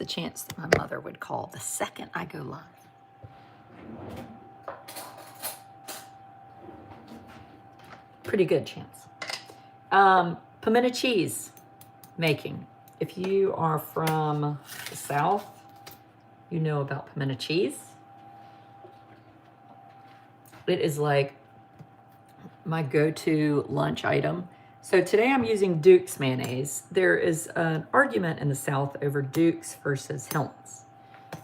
the chance that my mother would call the second I go live. Pretty good chance. Pimento cheese making. If you are from the South, you know about pimento cheese. It is like my go-to lunch item. So today I'm using Duke's mayonnaise. There is an argument in the South over Duke's versus Hillman's,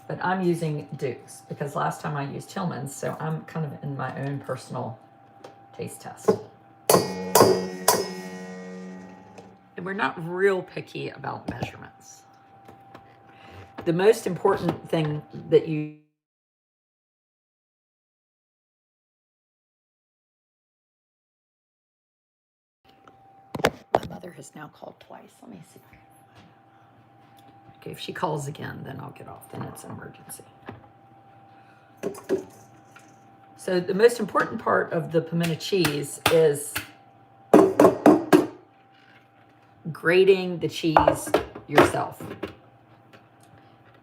but I'm using Duke's because last time I used Hillman's, so I'm kind of in my own personal taste test. And we're not real picky about measurements. The most important thing that you my mother has now called twice. Let me see. Okay, if she calls again, then I'll get off. Then it's an emergency. So the most important part of the pimento cheese is grating the cheese yourself.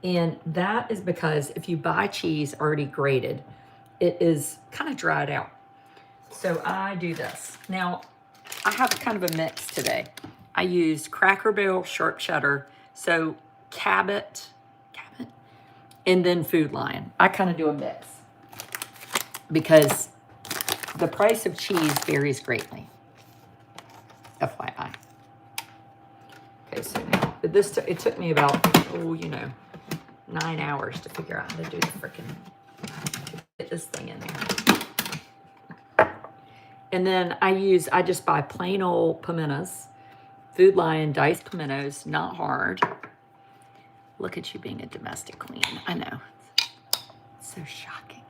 And that is because if you buy cheese already grated, it is kind of dried out. So I do this. Now, I have kind of a mix today. I used Cracker Barrel sharp cheddar, so Cabot, and then Food Lion. I kind of do a mix because the price of cheese varies greatly. FYI. Okay, so now, it took me about, 9 hours to figure out how to do the frickin', get this thing in there. And then I just buy plain old pimentos, Food Lion diced pimentos, not hard. Look at you being a domestic queen. I know. It's so shocking.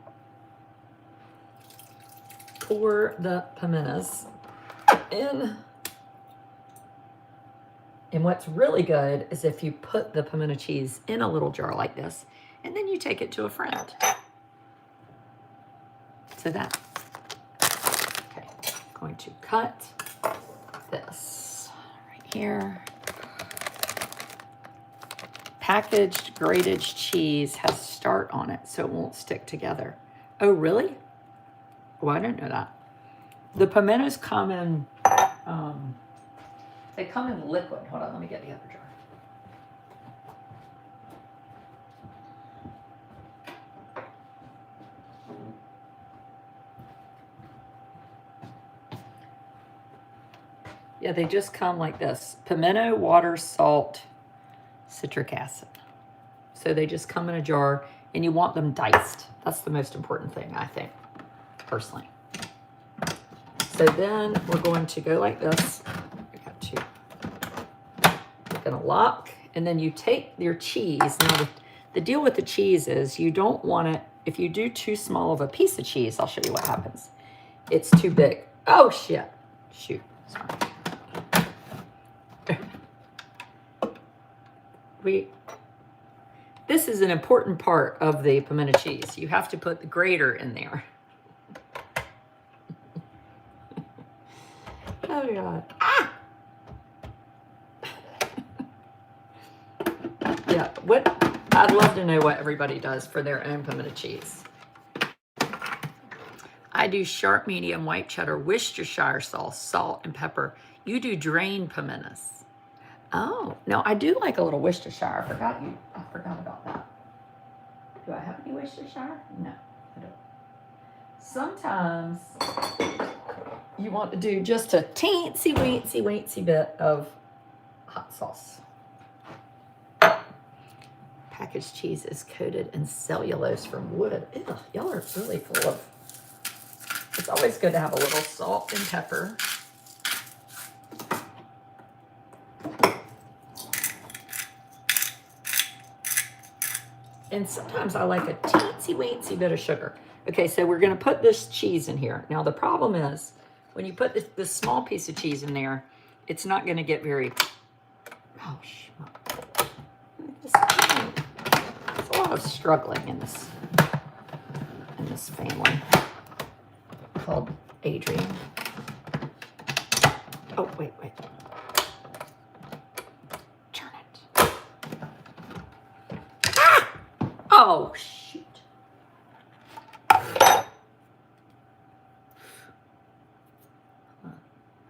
Pour the pimentos in. And what's really good is if you put the pimento cheese in a little jar like this, and then you take it to a friend. So that. Okay, I'm going to cut this right here. Packaged grated cheese has start on it, so it won't stick together. Oh, really? Oh, I didn't know that. The pimentos come in, they come in liquid. Hold on, let me get the other jar. Yeah, they just come like this. Pimento, water, salt, citric acid. So they just come in a jar, and you want them diced. That's the most important thing, I think, personally. So then we're going to go like this. I got two. You're gonna lock, and then you take your cheese. Now the deal with the cheese is you don't want it, if you do too small of a piece of cheese, I'll show you what happens. It's too big. Oh shit, shoot, sorry. This is an important part of the pimento cheese. You have to put the grater in there. Oh God. Ah! Yeah, I'd love to know what everybody does for their own pimento cheese. I do sharp, medium, white cheddar, Worcestershire sauce, salt, and pepper. You do drained pimentos. Oh, no, I do like a little Worcestershire. I forgot about that. Do I have any Worcestershire? No, I don't. Sometimes you want to do just a teensy-weensy bit of hot sauce. Packaged cheese is coated in cellulose from wood. Ew, y'all are really full of... It's always good to have a little salt and pepper. And sometimes I like a teensy-weensy bit of sugar. Okay, so we're going to put this cheese in here. Now, the problem is, when you put this small piece of cheese in there, it's not going to get very... Oh, there's a lot of struggling in this family called Adrian. Oh, wait. Turn it. Oh, shoot.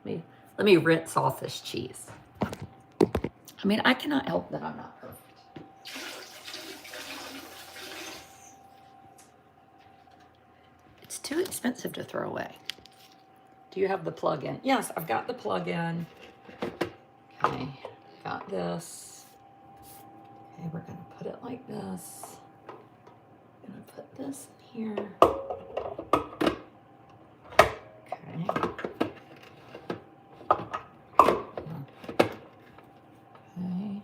Let me rinse off this cheese. I mean, I cannot help that I'm not perfect. It's too expensive to throw away. Do you have the plug-in? Yes, I've got the plug-in. Okay, got this. Okay, we're gonna put it like this. I'm gonna put this in here. Okay. Okay.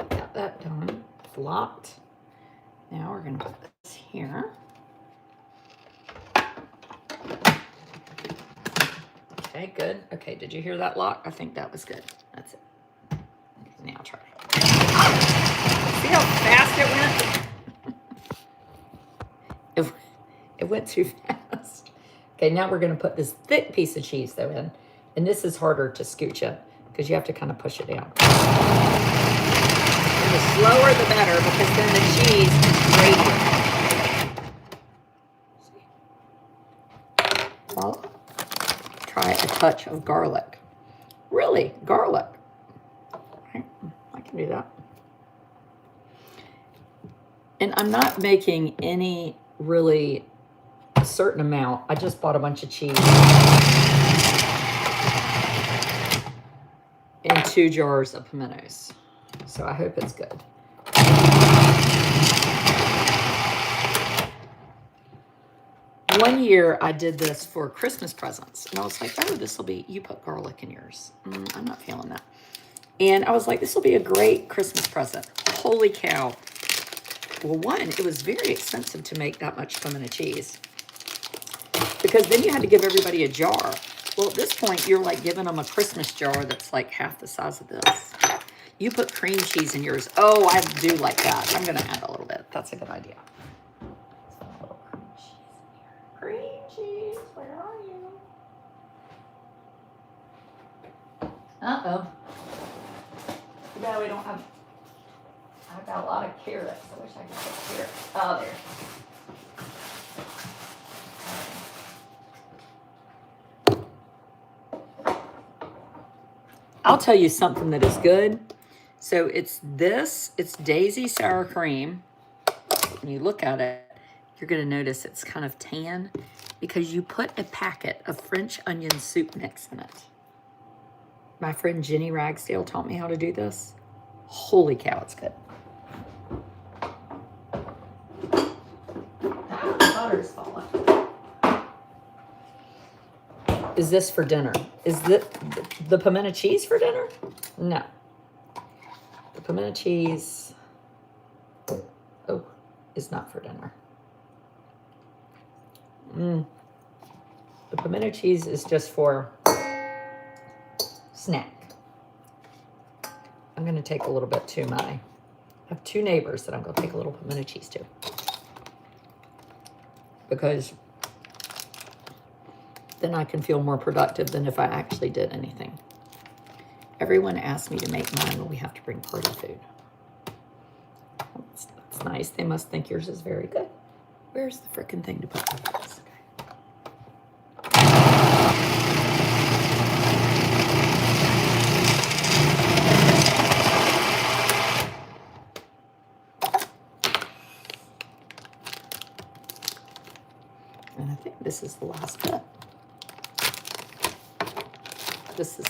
Got that done. It's locked. Now we're gonna put this here. Okay, good. Okay, did you hear that lock? I think that was good. That's it. Okay, now try. See how fast it went? It went too fast. Okay, now we're going to put this thick piece of cheese though in. And this is harder to scooch up because you have to kind of push it down. And the slower the better because then the cheese is grating. Well, try a touch of garlic. Really, garlic. Right, I can do that. And I'm not making any really certain amount. I just bought a bunch of cheese and 2 jars of pimentos. So I hope it's good. One year I did this for Christmas presents and I was like, oh, this will be, you put garlic in yours. I'm not feeling that. And I was like, this will be a great Christmas present. Holy cow. Well, one, it was very expensive to make that much pimento cheese because then you had to give everybody a jar. Well, at this point, you're like giving them a Christmas jar that's like half the size of this. You put cream cheese in yours. Oh, I do like that. I'm going to add a little bit. That's a good idea. So a little cream cheese in here. Cream cheese, where are you? Uh-oh. Too bad we don't have... I've got a lot of carrots. I wish I could put carrots. Oh, there. I'll tell you something that is good. So it's this. It's Daisy sour cream. When you look at it, you're going to notice it's kind of tan because you put a packet of French onion soup mix in it. My friend Jenny Ragsdale taught me how to do this. Holy cow, it's good. Butter's falling. Is this for dinner? Is the pimento cheese for dinner? No. The pimento cheese, oh, is not for dinner. The pimento cheese is just for snack. I'm going to take a little bit to I have 2 neighbors that I'm going to take a little pimento cheese to. Because then I can feel more productive than if I actually did anything. Everyone asked me to make mine, but we have to bring party food. That's nice. They must think yours is very good. Where's the frickin' thing to put this? And I think this is the last bit.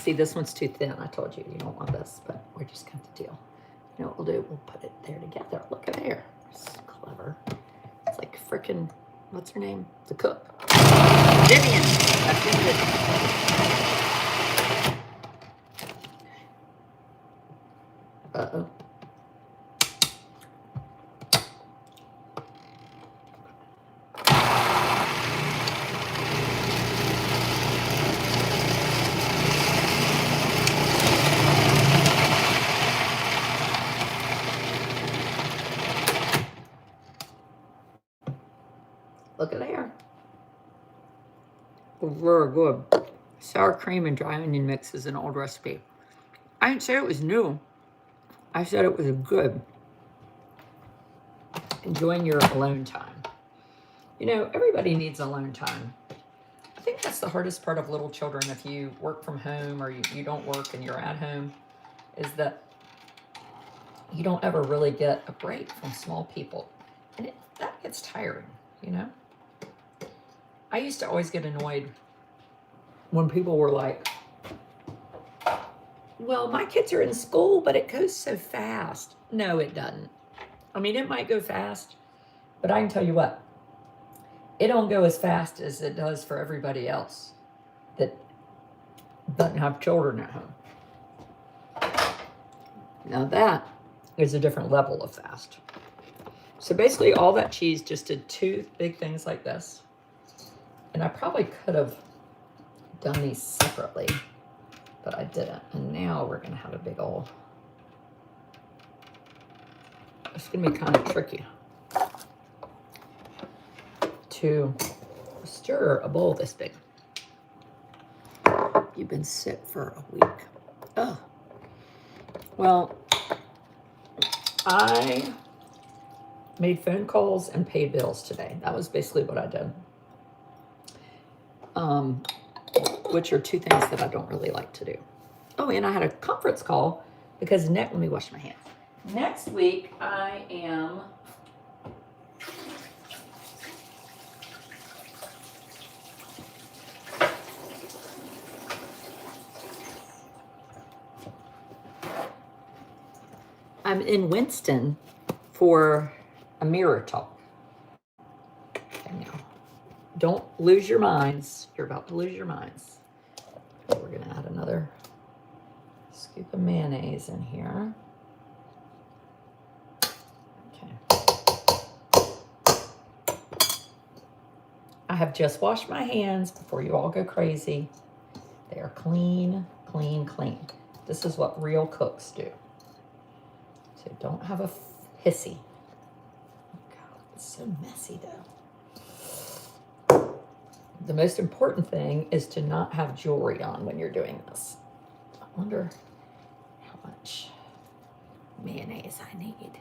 See, this one's too thin. I told you, you don't want this, but we're just going to deal. You know what we'll do? We'll put it there together. Look at there. It's clever. It's like frickin', what's her name? The cook. Vivian. That's Vivian. Uh-oh. Look at there. Very good. Sour cream and dry onion mix is an old recipe. I didn't say it was new. I said it was good. enjoying your alone time. You know, everybody needs alone time. I think that's the hardest part of little children if you work from home or you don't work and you're at home, is that you don't ever really get a break from small people. And that gets tiring, you know? I used to always get annoyed when people were like, well, my kids are in school, but it goes so fast. No, it doesn't. I mean, it might go fast, but I can tell you what, it don't go as fast as it does for everybody else that doesn't have children at home. Now that is a different level of fast. So basically all that cheese just did 2 big things like this. And I probably could have done these separately, but I didn't. And now we're gonna have a big old, it's gonna be kind of tricky to stir a bowl this big. You've been sick for a week. Oh, well, I made phone calls and paid bills today. That was basically what I did. Which are 2 things that I don't really like to do. Oh, and I had a conference call because let me wash my hands. Next week, I'm in Winston for a mirror talk. Okay, now, don't lose your minds. You're about to lose your minds. We're going to add another scoop of mayonnaise in here. Okay. I have just washed my hands before you all go crazy. They are clean, clean, clean. This is what real cooks do. So don't have a hissy. Oh God, it's so messy though. The most important thing is to not have jewelry on when you're doing this. I wonder how much mayonnaise I need.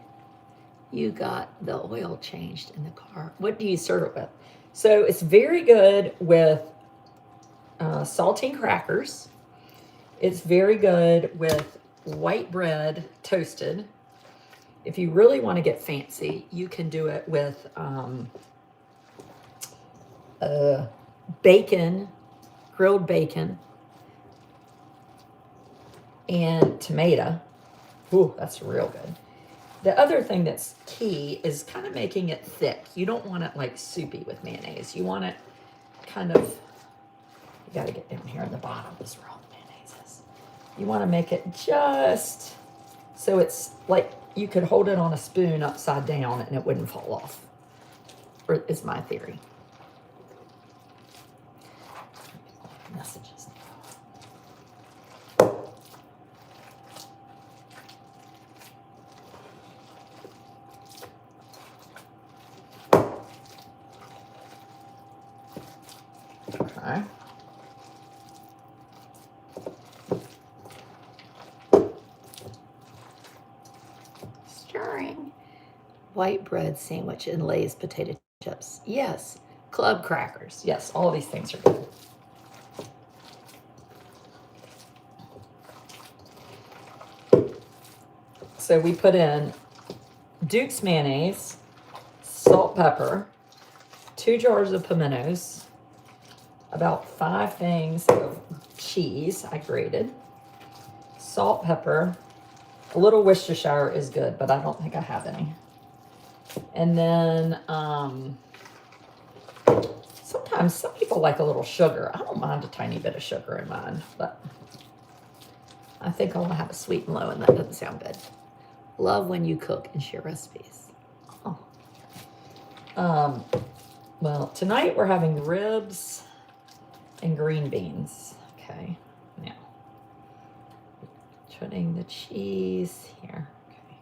You got the oil changed in the car. What do you serve it with? So it's very good with saltine crackers. It's very good with white bread toasted. If you really want to get fancy, you can do it with bacon, grilled bacon, and tomato. Ooh, that's real good. The other thing that's key is kind of making it thick. You don't want it like soupy with mayonnaise. You want it kind of, you got to get down here in the bottom is where all the mayonnaise is. You want to make it just so it's like you could hold it on a spoon upside down and it wouldn't fall off, or is my theory. Messages. Okay. Stirring. White bread sandwich and Lay's potato chips. Yes. Club crackers. Yes, all of these things are good. So we put in Duke's mayonnaise, salt, pepper, 2 jars of pimentos, about 5 things of cheese I grated, salt, pepper, a little Worcestershire is good, but I don't think I have any. And then sometimes some people like a little sugar. I don't mind a tiny bit of sugar in mine, but I think I want to have a sweet and low, and that doesn't sound good. Love when you cook and share recipes. Oh. Well, tonight we're having ribs and green beans. Okay, now putting the cheese here. Okay.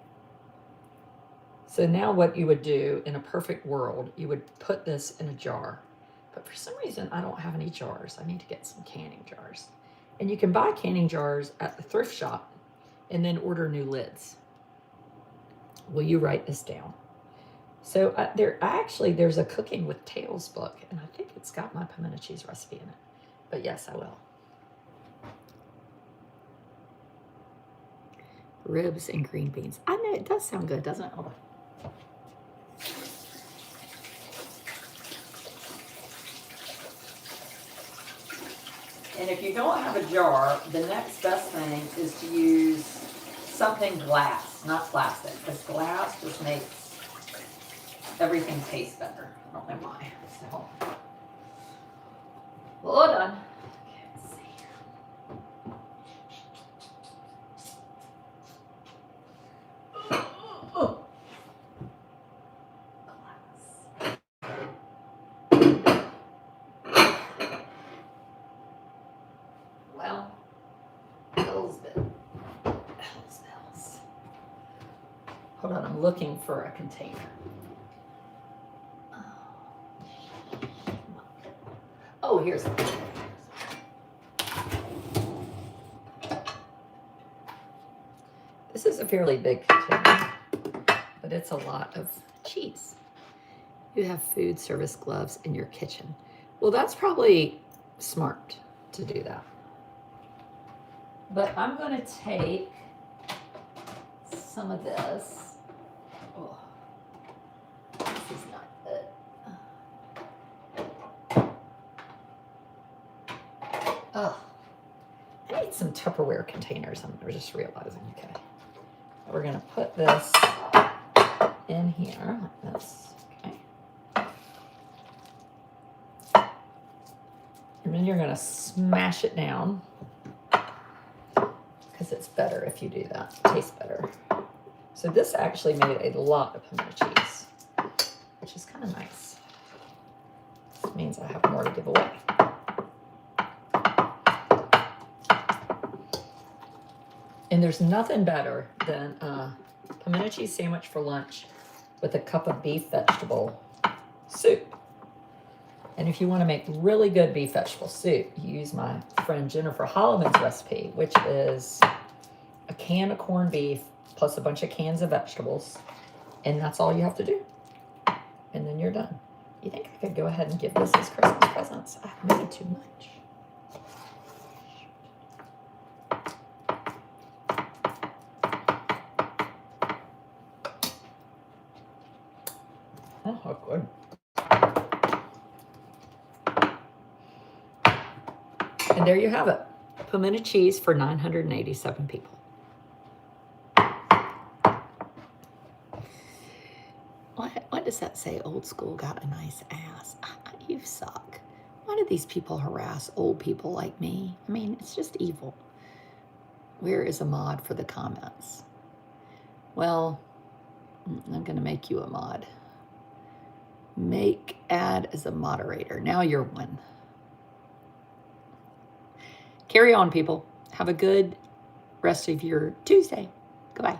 So now what you would do in a perfect world, you would put this in a jar. But for some reason, I don't have any jars. I need to get some canning jars. And you can buy canning jars at the thrift shop and then order new lids. Will you write this down? So there's a Cooking with Tails book, and I think it's got my pimento cheese recipe in it. But yes, I will. Ribs and green beans. I know it does sound good, doesn't it? Hold on. And if you don't have a jar, the next best thing is to use something glass, not plastic, because glass just makes everything taste better. I don't know why. So, well, all done. Okay, let's see. Well, Hillsville. Hold on, I'm looking for a container. Oh, here's it. This is a fairly big container, but it's a lot of cheese. You have food service gloves in your kitchen. Well, that's probably smart to do that. But I'm going to take some of this. Oh, this is not good. Oh, I need some Tupperware containers. I'm just realizing. Okay, we're going to put this in here like this. Okay, and then you're going to smash it down, because it's better if you do that. It tastes better. So this actually made a lot of pimento cheese, which is kind of nice. This means I have more to give away. And there's nothing better than a pimento cheese sandwich for lunch with a cup of beef vegetable soup. And if you want to make really good beef vegetable soup, you use my friend Jennifer Holloman's recipe, which is a can of corned beef plus a bunch of cans of vegetables. And that's all you have to do. And then you're done. You think I could go ahead and give this as Christmas presents? I made too much. Oh, how good. And there you have it. Pimento cheese for 987 people. What does that say? Old school got a nice ass. You suck. Why do these people harass old people like me? I mean, it's just evil. Where is a mod for the comments? Well, I'm going to make you a mod. Add as a moderator. Now you're one. Carry on, people. Have a good rest of your Tuesday. Goodbye.